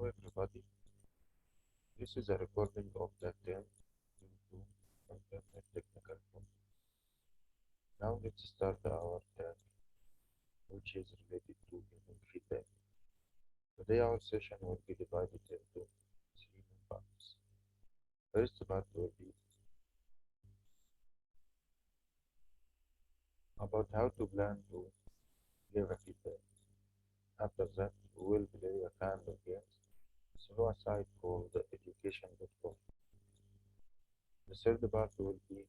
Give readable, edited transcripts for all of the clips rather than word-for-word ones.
Hello everybody, this is a recording of the 10th Year 2 Internet Technical Course. Now let's start our tag, which is related to human feedback. Today our session will be divided into 3 main parts. First part will be about how to plan to give a feedback. After that, we will play a kind of games through a site called education.com. The third part will be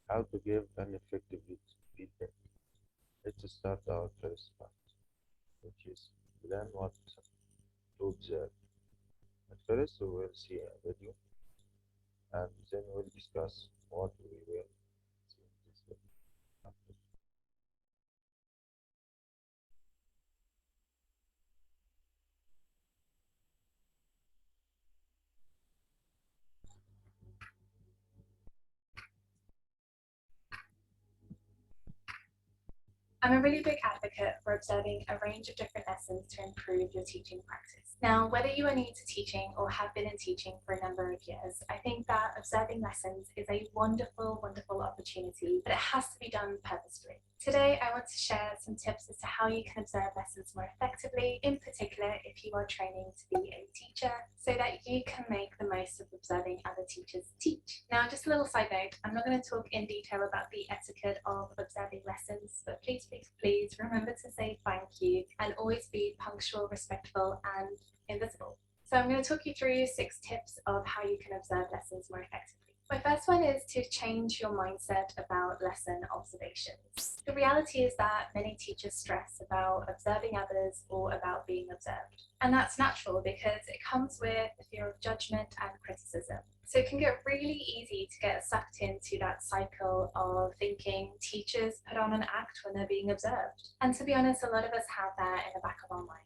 how to give an effective feedback. Let's start our first part, which is plan what to observe. At first, we will see a video and then we'll discuss what we will see in this video. I'm a really big advocate for observing a range of different lessons to improve your teaching practice. Now, whether you are new to teaching or have been in teaching for a number of years, I think that observing lessons is a wonderful, wonderful opportunity, but it has to be done purposefully. Today, I want to share some tips as to how you can observe lessons more effectively, in particular if you are training to be a teacher, so that you can make the most of observing other teachers teach. Now, just a little side note, I'm not going to talk in detail about the etiquette of observing lessons, but please remember to say thank you and always be punctual, respectful, and invisible. So I'm going to talk you through 6 tips of how you can observe lessons more effectively. My first one is to change your mindset about lesson observations. The reality is that many teachers stress about observing others or about being observed. And that's natural because it comes with the fear of judgment and criticism. So it can get really easy to get sucked into that cycle of thinking teachers put on an act when they're being observed. And to be honest, a lot of us have that in the back of our minds.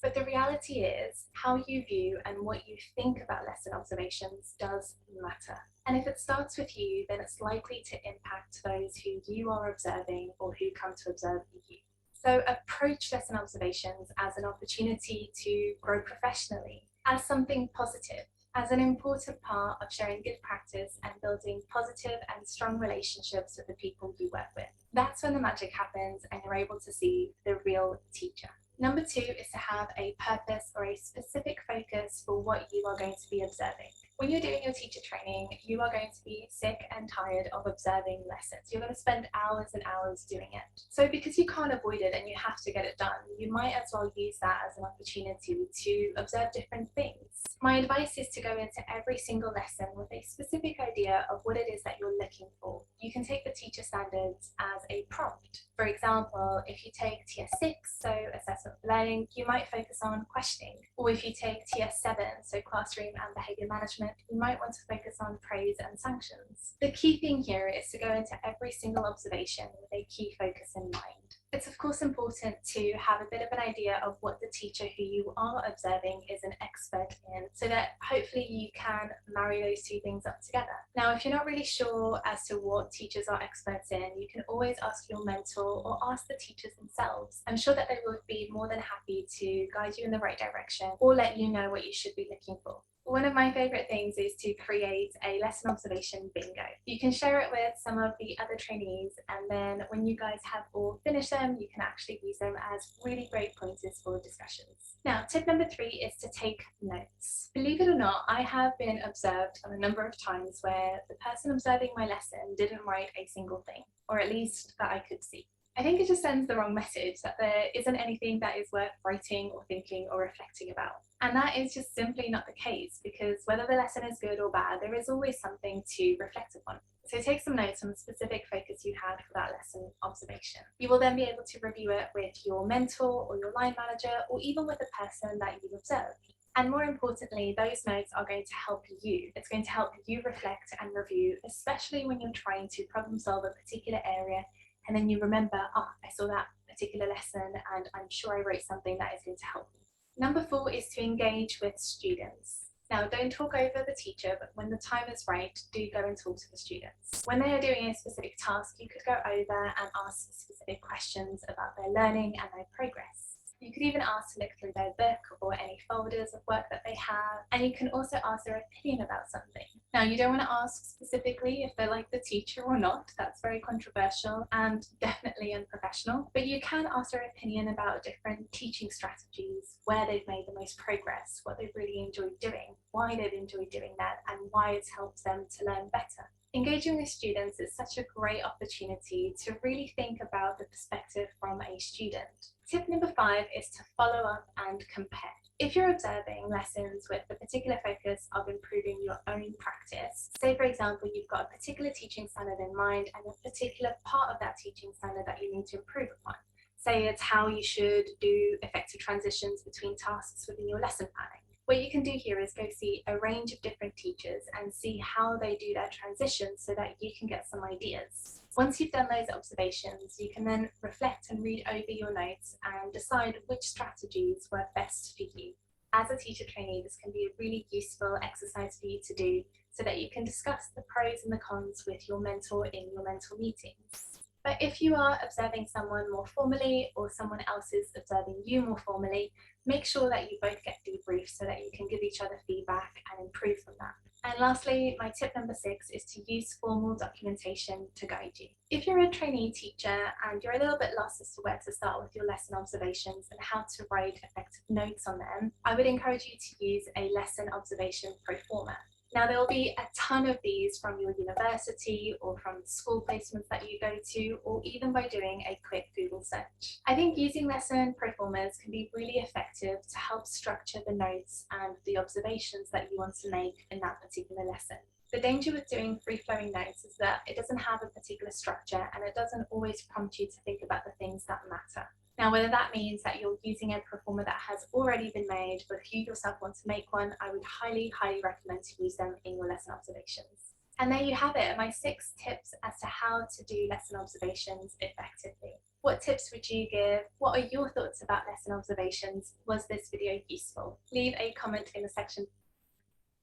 But the reality is, how you view and what you think about lesson observations does matter. And if it starts with you, then it's likely to impact those who you are observing or who come to observe you. So approach lesson observations as an opportunity to grow professionally, as something positive, as an important part of sharing good practice and building positive and strong relationships with the people you work with. That's when the magic happens and you're able to see the real teacher. Number 2 is to have a purpose or a specific focus for what you are going to be observing. When you're doing your teacher training, you are going to be sick and tired of observing lessons. You're going to spend hours and hours doing it. So because you can't avoid it and you have to get it done, you might as well use that as an opportunity to observe different things. My advice is to go into every single lesson with a specific idea of what it is that you're looking for. You can take the teacher standards as a prompt. For example, if you take Tier 6, so assessment for learning, you might focus on questioning. Or if you take Tier 7, so classroom and behaviour management, you might want to focus on praise and sanctions. The key thing here is to go into every single observation with a key focus in mind. It's of course important to have a bit of an idea of what the teacher who you are observing is an expert in, so that hopefully you can marry those 2 things up together. Now, if you're not really sure as to what teachers are experts in, you can always ask your mentor or ask the teachers themselves. I'm sure that they would be more than happy to guide you in the right direction or let you know what you should be looking for. One of my favourite things is to create a lesson observation bingo. You can share it with some of the other trainees, and then when you guys have all finished them, you can actually use them as really great pointers for discussions. Now, tip number 3 is to take notes. Believe it or not, I have been observed on a number of times where the person observing my lesson didn't write a single thing, or at least that I could see. I think it just sends the wrong message that there isn't anything that is worth writing or thinking or reflecting about. And that is just simply not the case, because whether the lesson is good or bad, there is always something to reflect upon. So take some notes on the specific focus you had for that lesson observation. You will then be able to review it with your mentor or your line manager, or even with the person that you observed. And more importantly, those notes are going to help you. It's going to help you reflect and review, especially when you're trying to problem solve a particular area and then you remember, I saw that particular lesson and I'm sure I wrote something that is going to help me. Number 4 is to engage with students. Now, don't talk over the teacher, but when the time is right, do go and talk to the students. When they are doing a specific task, you could go over and ask specific questions about their learning and their progress. You could even ask to look through their book or any folders of work that they have, and you can also ask their opinion about something. Now, you don't want to ask specifically if they like the teacher or not, that's very controversial and definitely unprofessional, but you can ask their opinion about different teaching strategies, where they've made the most progress, what they've really enjoyed doing, why they've enjoyed doing that, and why it's helped them to learn better. Engaging with students is such a great opportunity to really think about the perspective from a student. Tip number 5 is to follow up and compare. If you're observing lessons with the particular focus of improving your own practice, say for example you've got a particular teaching standard in mind and a particular part of that teaching standard that you need to improve upon. Say it's how you should do effective transitions between tasks within your lesson planning. What you can do here is go see a range of different teachers and see how they do their transitions so that you can get some ideas. Once you've done those observations, you can then reflect and read over your notes and decide which strategies work best for you. As a teacher trainee, this can be a really useful exercise for you to do so that you can discuss the pros and the cons with your mentor in your mentor meetings. But if you are observing someone more formally or someone else is observing you more formally, make sure that you both get debriefed so that you can give each other feedback and improve from that. And lastly, my tip number 6 is to use formal documentation to guide you. If you're a trainee teacher and you're a little bit lost as to where to start with your lesson observations and how to write effective notes on them, I would encourage you to use a lesson observation pro forma. Now, there will be a ton of these from your university or from school placements that you go to, or even by doing a quick Google search. I think using lesson proformas can be really effective to help structure the notes and the observations that you want to make in that particular lesson. The danger with doing free-flowing notes is that it doesn't have a particular structure and it doesn't always prompt you to think about the things that matter. Now, whether that means that you're using a proforma that has already been made, or if you yourself want to make one, I would highly recommend to use them in your lesson observations. And there you have it, my 6 tips as to how to do lesson observations effectively. What tips would you give? What are your thoughts about lesson observations? Was this video useful? Leave a comment in the section.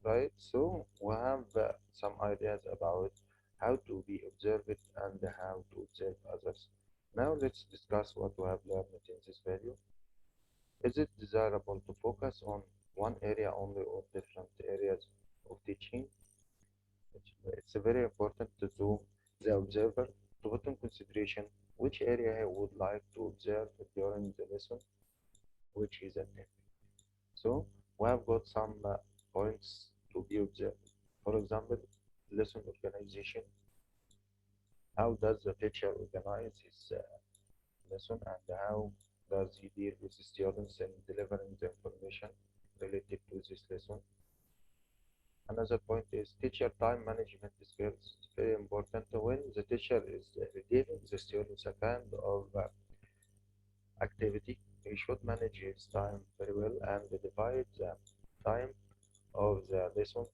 Right, so we have some ideas about how to be observed and how to observe others. Now let's discuss what we have learned in this video. Is it desirable to focus on one area only or different areas of teaching? It's very important to the observer to put in consideration which area he would like to observe during the lesson, which is an area. So we have got some points to be observed. For example, lesson organization. How does the teacher organize his lesson and how does he deal with the students in delivering the information related to this lesson? Another point is teacher time management skills. It's very important when the teacher is giving the students a kind of activity. He should manage his time very well and divide the time of the lesson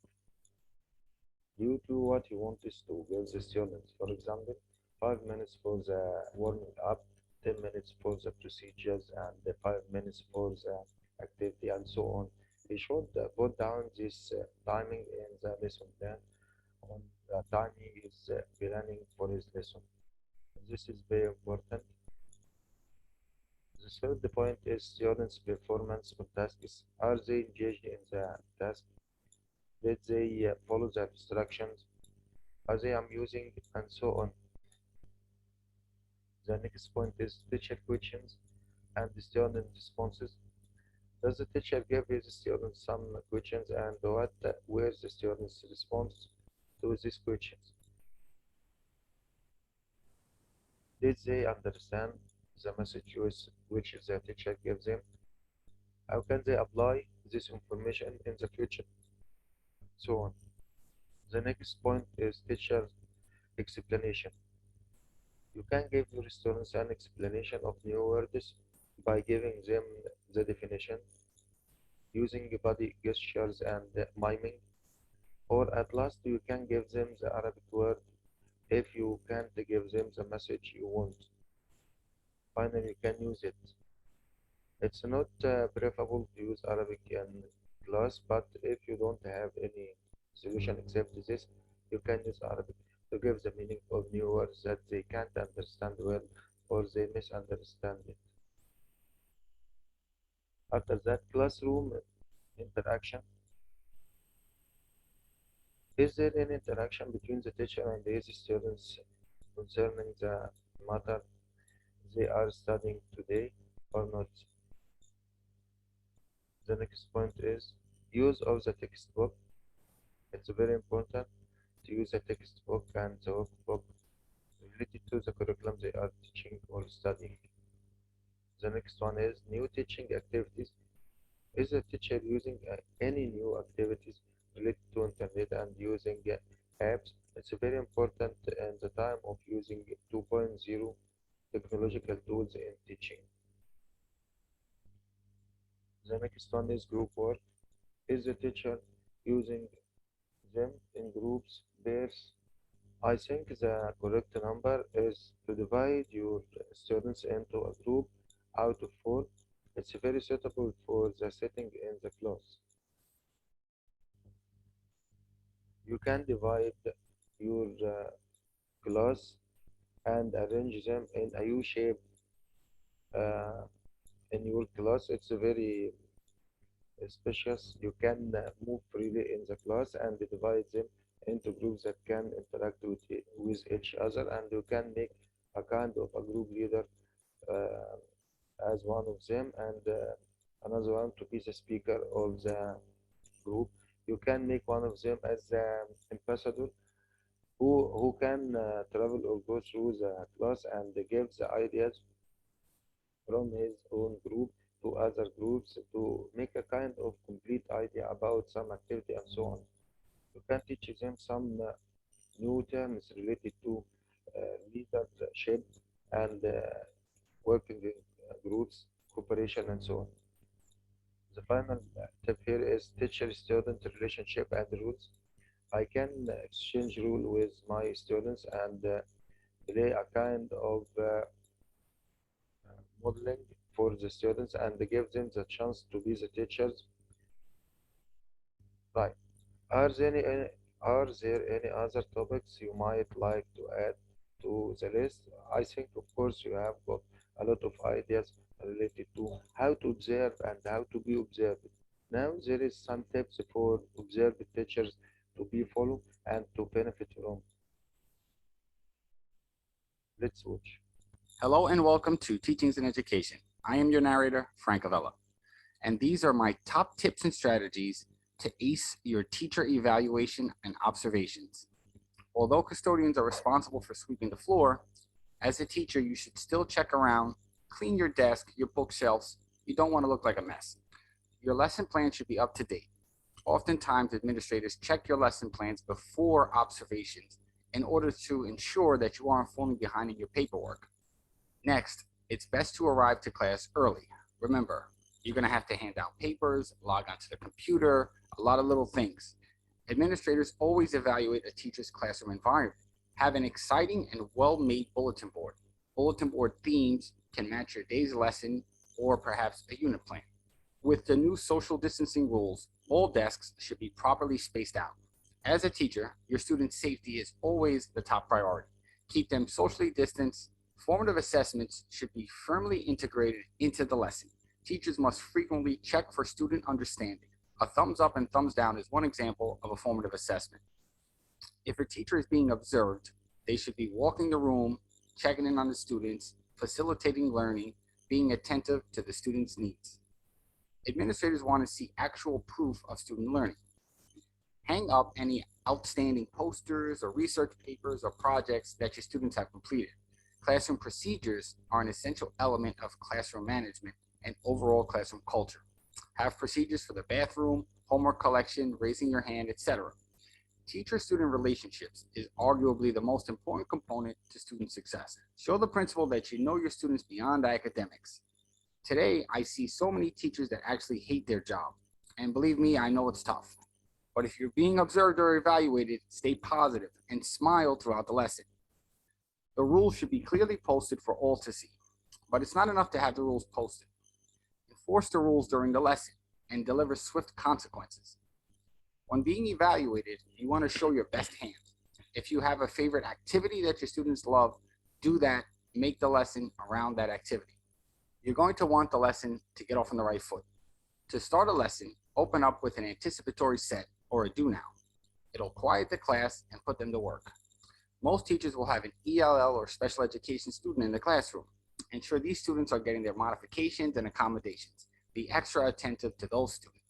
due to what he wants to give the students. For example, 5 minutes for the warming up, 10 minutes for the procedures, and 5 minutes for the activity, and so on. He should put down this timing in the lesson plan on the time he is planning for his lesson. This is very important. The third point is students' performance on tasks. Are they engaged in the task? Did they follow the instructions? Are they amusing? And so on. The next point is teacher questions and student responses. Does the teacher give his students some questions and what were the students' response to these questions? Did they understand the message which the teacher gives them? How can they apply this information in the future? So on. The next point is teacher explanation. You can give your students an explanation of new words by giving them the definition, using body gestures and miming, or at last you can give them the Arabic word if you can't give them the message you want. Finally, you can use it. It's not preferable to use Arabic in class, but if you don't have any solution except this, you can use Arabic to give the meaning of new words that they can't understand well or they misunderstand it. After that, classroom interaction. Is there any interaction between the teacher and his students concerning the matter they are studying today or not? The next point is use of the textbook. It's very important to use the textbook and the workbook related to the curriculum they are teaching or studying. The next one is new teaching activities. Is the teacher using any new activities related to internet and using apps? It's very important in the time of using 2.0 technological tools in teaching. The next one is group work. Is the teacher using them in groups, pairs? I think the correct number is to divide your students into a group out of four. It's very suitable for the setting in the class. You can divide your class and arrange them in a U shape uh, in your class. It's very spacious. You can move freely in the class and divide them into groups that can interact with each other, and you can make a kind of a group leader uh, as one of them, and another one to be the speaker of the group. You can make one of them as the ambassador who can travel or go through the class and give the ideas from his own group to other groups to make a kind of complete idea about some activity and so on. You can teach them some new terms related to leadership and working in groups, cooperation, and so on. The final tip here is teacher-student relationship and rules. I can exchange rule with my students and play a kind of modeling for the students and give them the chance to be the teachers. Right. Are there any other topics you might like to add to the list? I think, of course, you have got a lot of ideas related to how to observe and how to be observed. Now, there is some tips for observed teachers to be followed and to benefit from. Let's watch. Hello and welcome to Teachings and Education. I am your narrator, Frank Avella, and these are my top tips and strategies to ace your teacher evaluation and observations. Although custodians are responsible for sweeping the floor, as a teacher, you should still check around, clean your desk, your bookshelves. You don't want to look like a mess. Your lesson plan should be up to date. Oftentimes, administrators check your lesson plans before observations in order to ensure that you aren't falling behind in your paperwork. Next, it's best to arrive to class early. Remember, you're going to have to hand out papers, log onto the computer, a lot of little things. Administrators always evaluate a teacher's classroom environment. Have an exciting and well-made bulletin board. Bulletin board themes can match your day's lesson or perhaps a unit plan. With the new social distancing rules, all desks should be properly spaced out. As a teacher, your students' safety is always the top priority. Keep them socially distanced. Formative assessments should be firmly integrated into the lesson. Teachers must frequently check for student understanding. A thumbs up and thumbs down is one example of a formative assessment. If a teacher is being observed, they should be walking the room, checking in on the students, facilitating learning, being attentive to the students' needs. Administrators want to see actual proof of student learning. Hang up any outstanding posters or research papers or projects that your students have completed. Classroom procedures are an essential element of classroom management and overall classroom culture. Have procedures for the bathroom, homework collection, raising your hand, etc. Teacher-student relationships is arguably the most important component to student success. Show the principal that you know your students beyond academics. Today, I see so many teachers that actually hate their job. And believe me, I know it's tough. But if you're being observed or evaluated, stay positive and smile throughout the lesson. The rules should be clearly posted for all to see. But it's not enough to have the rules posted. Enforce the rules during the lesson and deliver swift consequences. When being evaluated, you want to show your best hand. If you have a favorite activity that your students love, do that. Make the lesson around that activity. You're going to want the lesson to get off on the right foot. To start a lesson, open up with an anticipatory set or a do now. It'll quiet the class and put them to work. Most teachers will have an ELL or special education student in the classroom. Ensure these students are getting their modifications and accommodations. Be extra attentive to those students.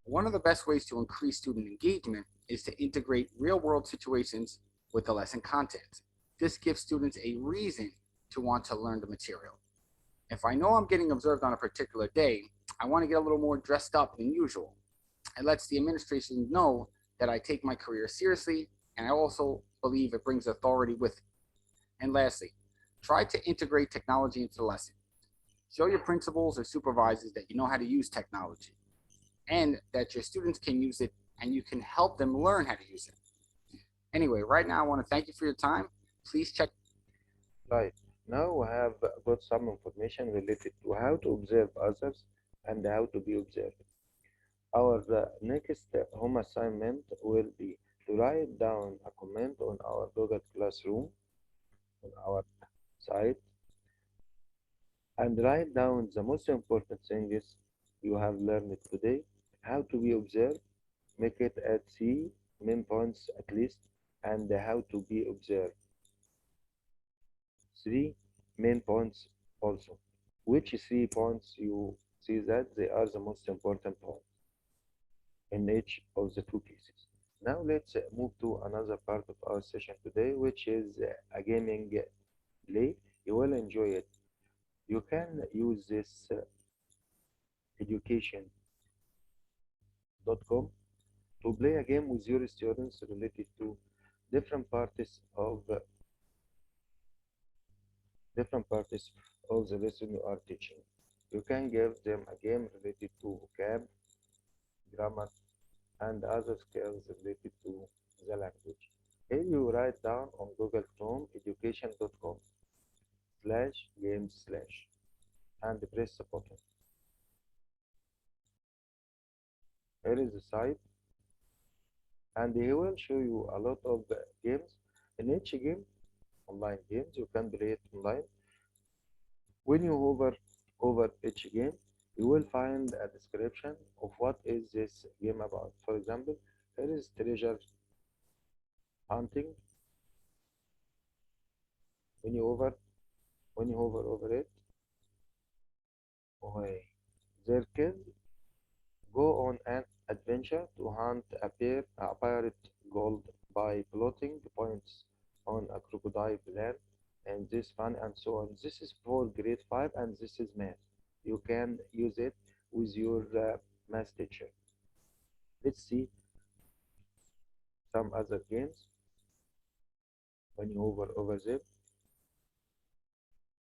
One of the best ways to increase student engagement is to integrate real-world situations with the lesson content. This gives students a reason to want to learn the material. If I know I'm getting observed on a particular day, I want to get a little more dressed up than usual. It lets the administration know that I take my career seriously, and I also believe it brings authority with it. And lastly, try to integrate technology into the lesson. Show your principals or supervisors that you know how to use technology and that your students can use it and you can help them learn how to use it. Anyway, right now I want to thank you for your time. Please check. Right. Now we have got some information related to how to observe others and how to be observed. Our next home assignment will be to write down a comment on our Google Classroom on our site and write down the most important things you have learned today, how to be observed, make it at 3 main points at least, and how to be observed. 3 main points also. Which 3 points you see that they are the most important points in each of the two cases. Now let's move to another part of our session today, which is a gaming play. You will enjoy it. You can use this education.com to play a game with your students related to different parts of the lesson you are teaching. You can give them a game related to vocab, grammar, and other skills related to the language. Here you write down on Google Chrome education.com/games/ and press the button. Here is the site, and he will show you a lot of games. In each game, online games, you can play it online. When you hover over each game, you will find a description of what is this game about. For example, here is treasure hunting. When you hover over it, their kids go on an adventure to hunt a pirate gold by plotting points on a crocodile plan, and this fun and so on. This is for grade 5 and this is math. You can use it with your math teacher. Let's see some other games. When you hover over them,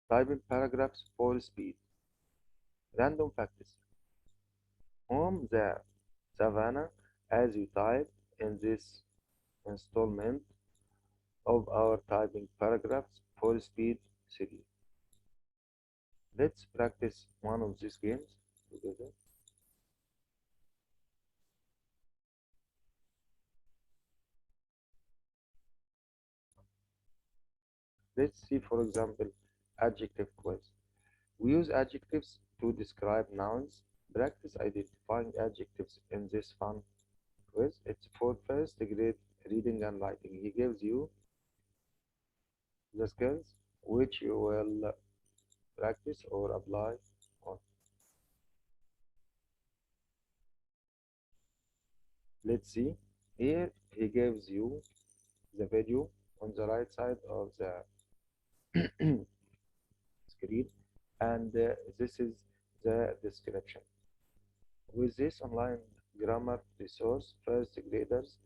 type in paragraphs for speed. Random facts. On the savannah, as you type in this installment of our typing paragraphs for speed series. Let's practice one of these games together. Let's see, for example, adjective quiz. We use adjectives to describe nouns. Practice identifying adjectives in this fun quiz. It's for first grade reading and writing. He gives you the skills which you will practice or apply on. Let's see. Here he gives you the video on the right side of the screen, and this is the description. With this online grammar resource, first graders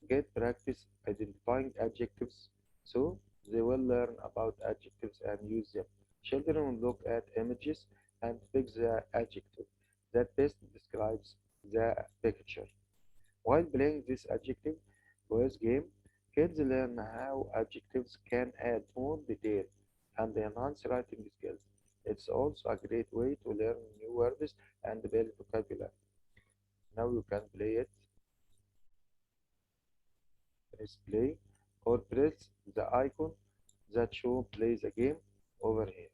get practice identifying adjectives so they will learn about adjectives and use them. Children will look at images and pick the adjective that best describes the picture. While playing this adjective quiz game, kids learn how adjectives can add more detail and enhance writing skills. It's also a great way to learn new words and build vocabulary. Now you can play it. Press play or press the icon that shows play the game over here.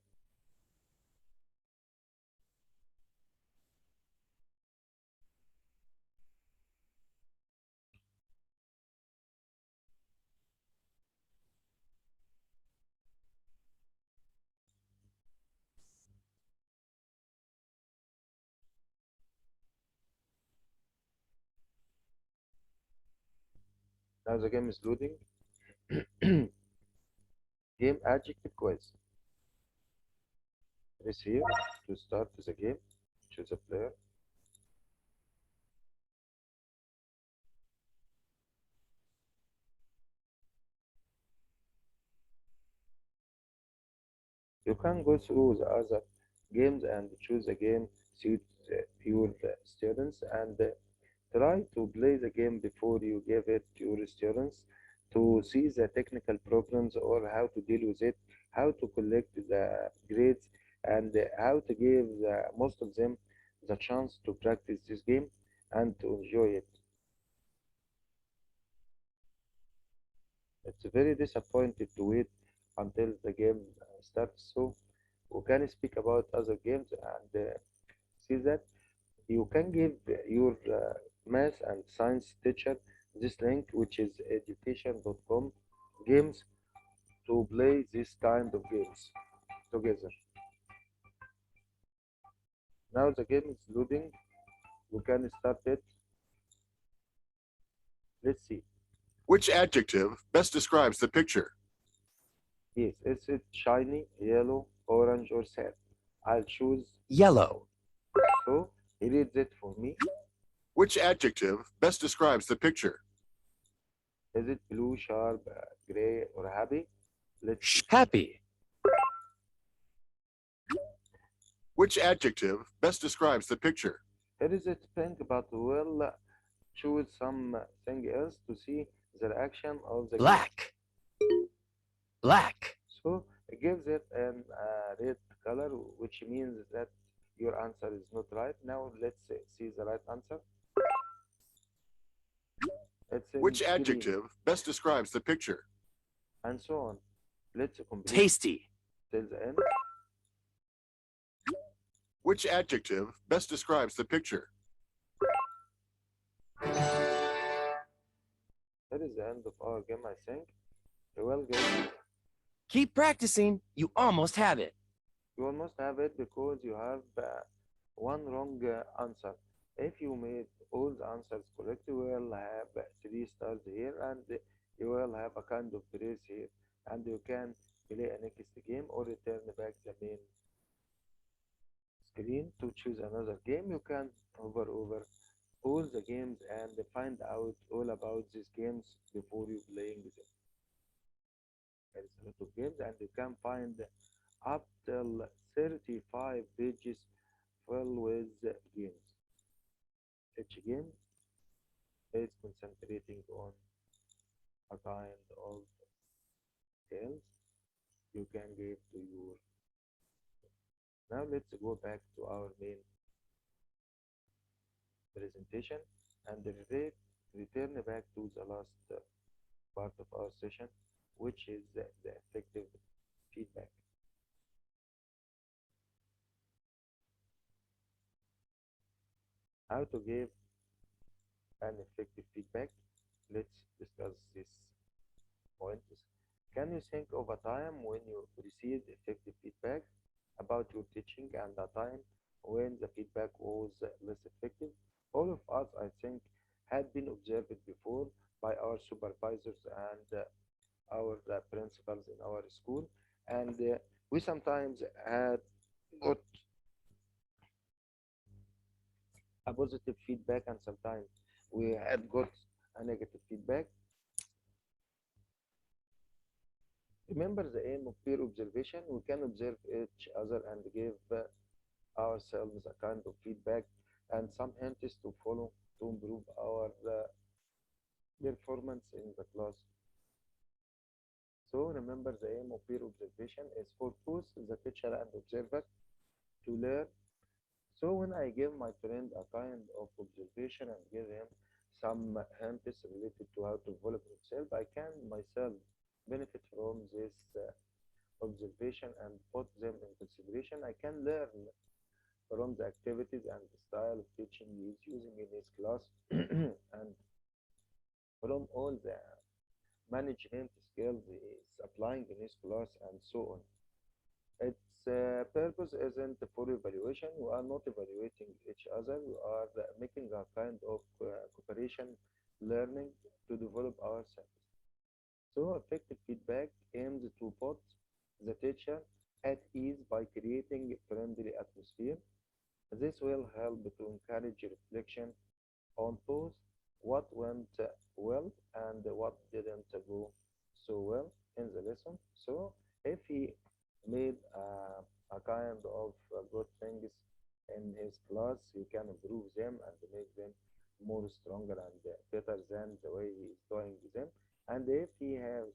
Now the game is loading. Game adjective quiz. Press here to start the game. Choose a player. You can go through the other games and choose a game suits your students and try to play the game before you give it to your students to see the technical problems or how to deal with it, how to collect the grades, and how to give most of them the chance to practice this game and to enjoy it. It's very disappointing to wait until the game starts, so we can speak about other games and see that you can give your math and science teacher this link, which is education.com games, to play this kind of games together. Now the game is loading. We can start it. Let's see. Which adjective best describes the picture? Yes, is it shiny, yellow, orange, or sad? I'll choose Yellow. so. He reads it for me. Which adjective best describes the picture? Is it blue, sharp, gray, or happy? Let's see. Happy. Which adjective best describes the picture? Here is it pink, but we'll choose something else to see the reaction of the game. Black. Black. So it gives it an red color, which means that your answer is not right. Now let's see the right answer. It's in Which green, adjective best describes the picture? and so on. Let's complete Tasty. till the end. Which adjective best describes the picture? That is the end of our game, I think. Well, guys, Keep practicing. You almost have it. you almost have it because you have one wrong answer. If you made all the answers correct, you will have 3 stars here, and you will have a kind of praise here, and you can play a next game or return back the main screen to choose another game. You can hover over all the games and find out all about these games before you playing them. There is a lot of games, and you can find up till 35 pages filled with games. Each game is concentrating on a kind of skills you can give to your. Now let's go back to our main presentation and return back to the last part of our session, which is the effective feedback. How to give an effective feedback. Let's discuss this point. Can you think of a time when you received effective feedback about your teaching and a time when the feedback was less effective? All of us, I think, had been observed before by our supervisors and our principals in our school, and we sometimes had got a positive feedback, and sometimes we had got a negative feedback. Remember the aim of peer observation. We can observe each other and give ourselves a kind of feedback and some hints to follow to improve our performance in the class. So remember the aim of peer observation is for both the teacher and observer to learn. So when I give my friend a kind of observation and give him some hints related to how to develop himself, I can myself benefit from this observation and put them in consideration. I can learn from the activities and the style of teaching he is using in his class and from all the management skills he is applying in his class and so on. Its purpose isn't for evaluation. We are not evaluating each other. We are making a kind of cooperation learning to develop ourselves. So effective feedback aims to put the teacher at ease by creating a friendly atmosphere. This will help to encourage reflection on both what went well and what didn't go so well in the lesson. So if he made a kind of good things in his class, he can improve them and make them more stronger and better than the way he is doing them. And if he has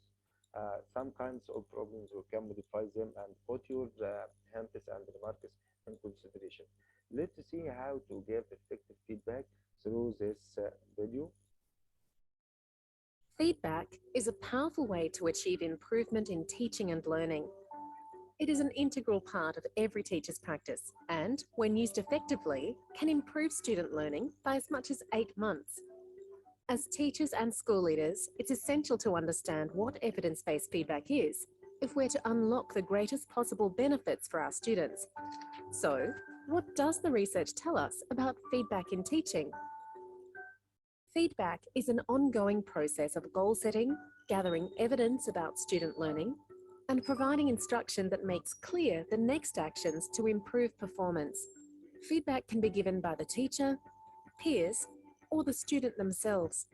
some kinds of problems, you can modify them and put your hints and remarks in consideration. Let's see how to give effective feedback through this video. Feedback is a powerful way to achieve improvement in teaching and learning. It is an integral part of every teacher's practice and, when used effectively, can improve student learning by as much as 8 months. As teachers and school leaders, it's essential to understand what evidence-based feedback is if we're to unlock the greatest possible benefits for our students. So, what does the research tell us about feedback in teaching? Feedback is an ongoing process of goal setting, gathering evidence about student learning, and providing instruction that makes clear the next actions to improve performance. Feedback can be given by the teacher, peers, or the student themselves.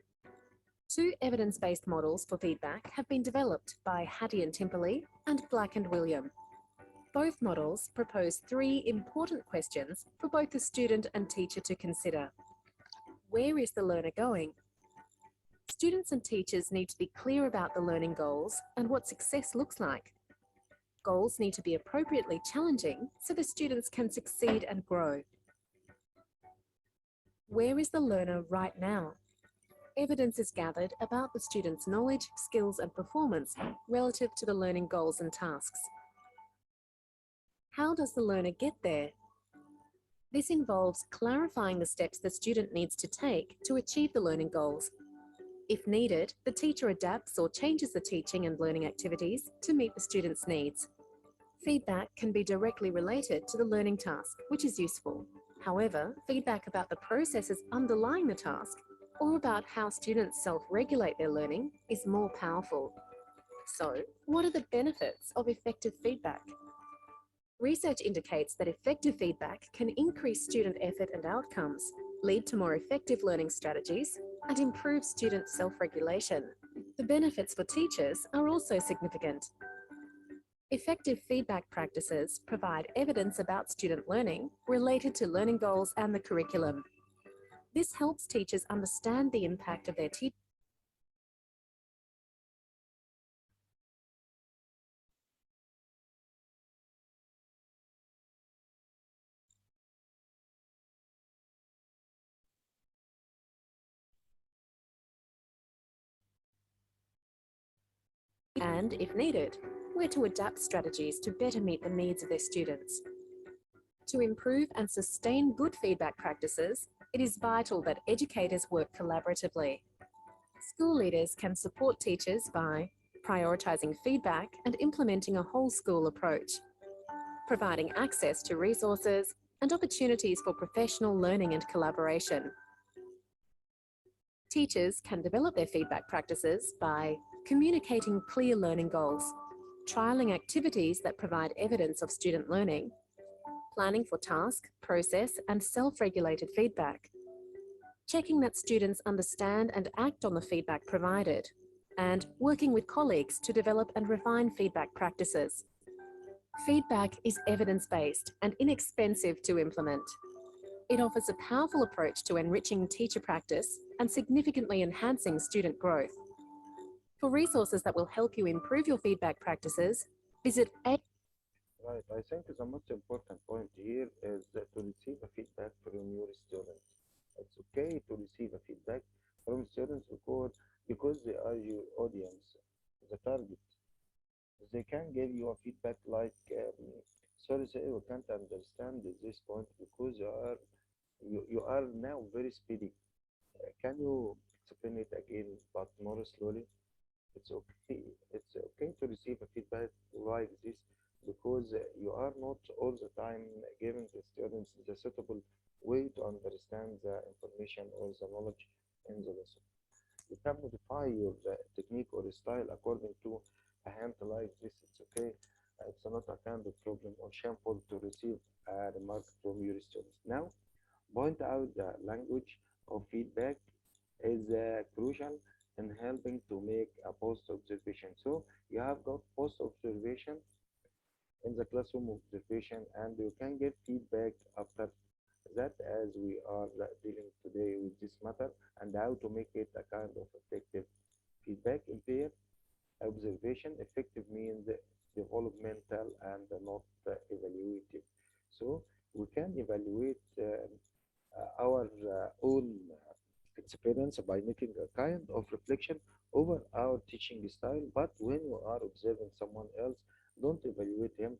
2 evidence-based models for feedback have been developed by Hattie and Timperley and Black and William. Both models propose 3 important questions for both the student and teacher to consider. Where is the learner going? Students and teachers need to be clear about the learning goals and what success looks like. Goals need to be appropriately challenging so the students can succeed and grow. Where is the learner right now? Evidence is gathered about the student's knowledge, skills, and performance relative to the learning goals and tasks. How does the learner get there? This involves clarifying the steps the student needs to take to achieve the learning goals. If needed, the teacher adapts or changes the teaching and learning activities to meet the student's needs. Feedback can be directly related to the learning task, which is useful. However, feedback about the processes underlying the task or about how students self-regulate their learning is more powerful. So, what are the benefits of effective feedback? Research indicates that effective feedback can increase student effort and outcomes, lead to more effective learning strategies, and improve student self-regulation. The benefits for teachers are also significant. Effective feedback practices provide evidence about student learning related to learning goals and the curriculum. This helps teachers understand the impact of their teaching and, if needed, where to adapt strategies to better meet the needs of their students. To improve and sustain good feedback practices, it is vital that educators work collaboratively. School leaders can support teachers by prioritising feedback and implementing a whole school approach, providing access to resources and opportunities for professional learning and collaboration. Teachers can develop their feedback practices by communicating clear learning goals, trialling activities that provide evidence of student learning, planning for task, process, and self-regulated feedback, checking that students understand and act on the feedback provided, and working with colleagues to develop and refine feedback practices. Feedback is evidence-based and inexpensive to implement. It offers a powerful approach to enriching teacher practice and significantly enhancing student growth. For resources that will help you improve your feedback practices, visit Right, I think the most important point here is that to receive a feedback from your students. It's okay to receive a feedback from students because they are your audience, the target. They can give you a feedback like, sorry, sir, we can't understand this point because you are now very speedy. Can you explain it again, but more slowly? It's okay. It's okay to receive a feedback like this because you are not all the time giving the students the suitable way to understand the information or the knowledge in the lesson. You can modify your technique or style according to a hint like this. It's okay. It's not a kind of problem or shameful to receive a remark from your students. Now, point out the language of feedback is crucial in helping to make a post observation. So you have got post observation in the classroom observation, and you can get feedback after that, as we are dealing today with this matter and how to make it a kind of effective feedback in peer observation. Effective means developmental and not evaluative. So we can evaluate our own experience by making a kind of reflection over our teaching style. But when you are observing someone else, don't evaluate him.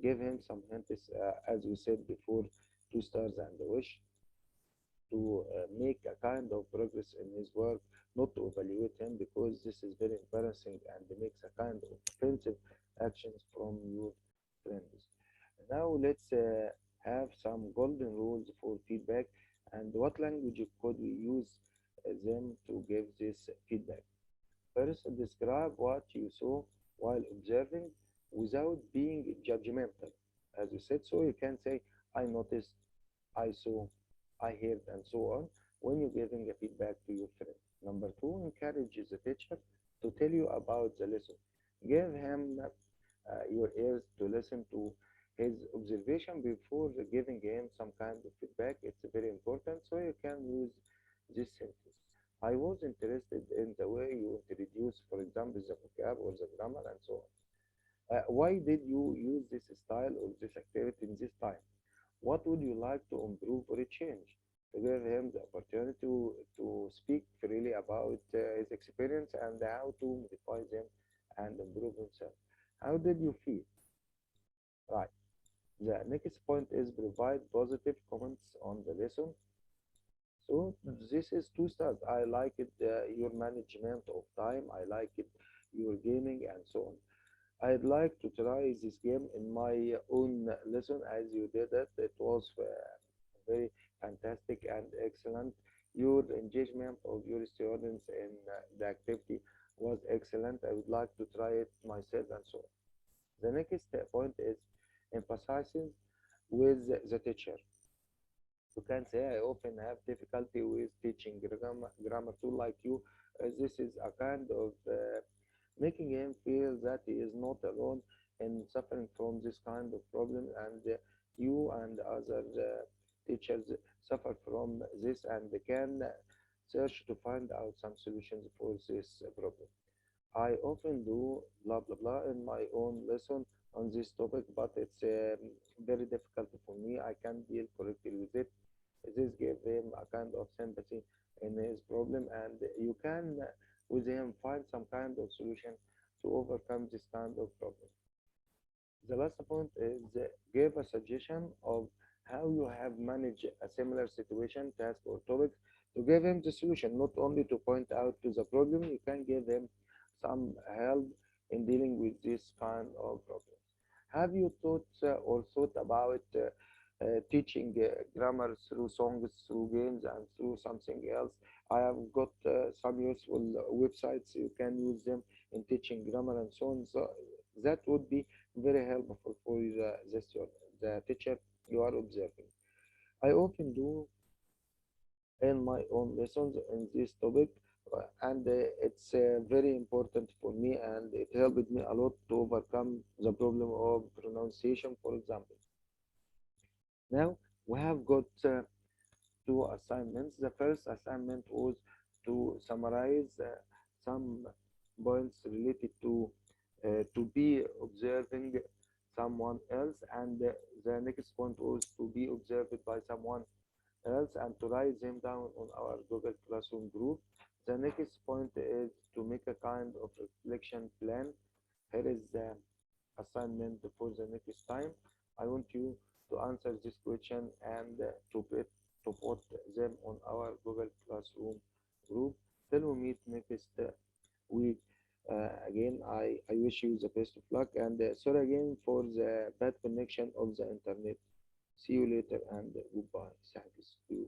Give him some hints, as we said before, 2 stars and a wish to make a kind of progress in his work, not to evaluate him, because this is very embarrassing and makes a kind of offensive actions from your friends. Now let's have some golden rules for feedback, and what language could we use them to give this feedback. First, describe what you saw while observing without being judgmental. As you said, so you can say, I noticed, I saw, I heard, and so on when you're giving a feedback to your friend. Number two, encourage the teacher to tell you about the lesson. Give him your ears to listen to his observation before giving him some kind of feedback. It's very important, so you can use this sentence. I was interested in the way you introduce, for example, the vocab or the grammar and so on. Why did you use this style or this activity in this time? What would you like to improve or change? To give him the opportunity to speak freely about his experience and how to modify them and improve himself. How did you feel? Right. The next point is provide positive comments on the lesson. So this is 2 stars. I like it, your management of time. I like it, your gaming and so on. I'd like to try this game in my own lesson as you did it. It was very fantastic and excellent. Your engagement of your students in the activity was excellent. I would like to try it myself and so on. The next point is emphasizing with the teacher. You can say, I often have difficulty with teaching grammar too like you. This is a kind of making him feel that he is not alone in suffering from this kind of problem, and you and other teachers suffer from this and can search to find out some solutions for this problem. I often do blah blah blah in my own lesson on this topic, but it's very difficult for me. I can't deal correctly with it. This gave him a kind of sympathy in his problem, and you can with him find some kind of solution to overcome this kind of problem. The last point is give a suggestion of how you have managed a similar situation, task, or topic to give him the solution, not only to point out to the problem. You can give him some help in dealing with this kind of problems. Have you thought or thought about teaching grammar through songs, through games, and through something else? I have got some useful websites. You can use them in teaching grammar and so on. So that would be very helpful for the teacher you are observing. I often do in my own lessons in this topic, and it's very important for me, and it helped me a lot to overcome the problem of pronunciation, for example. Now we have got 2 assignments. The first assignment was to summarize some points related to be observing someone else, and the next point was to be observed by someone else and to write them down on our Google Classroom group. The next point is to make a kind of reflection plan. Here is the assignment for the next time. I want you to answer this question and to put them on our Google Classroom group. Till we meet next week. Again, I wish you the best of luck, and sorry again for the bad connection of the internet. See you later and goodbye. Thanks to you.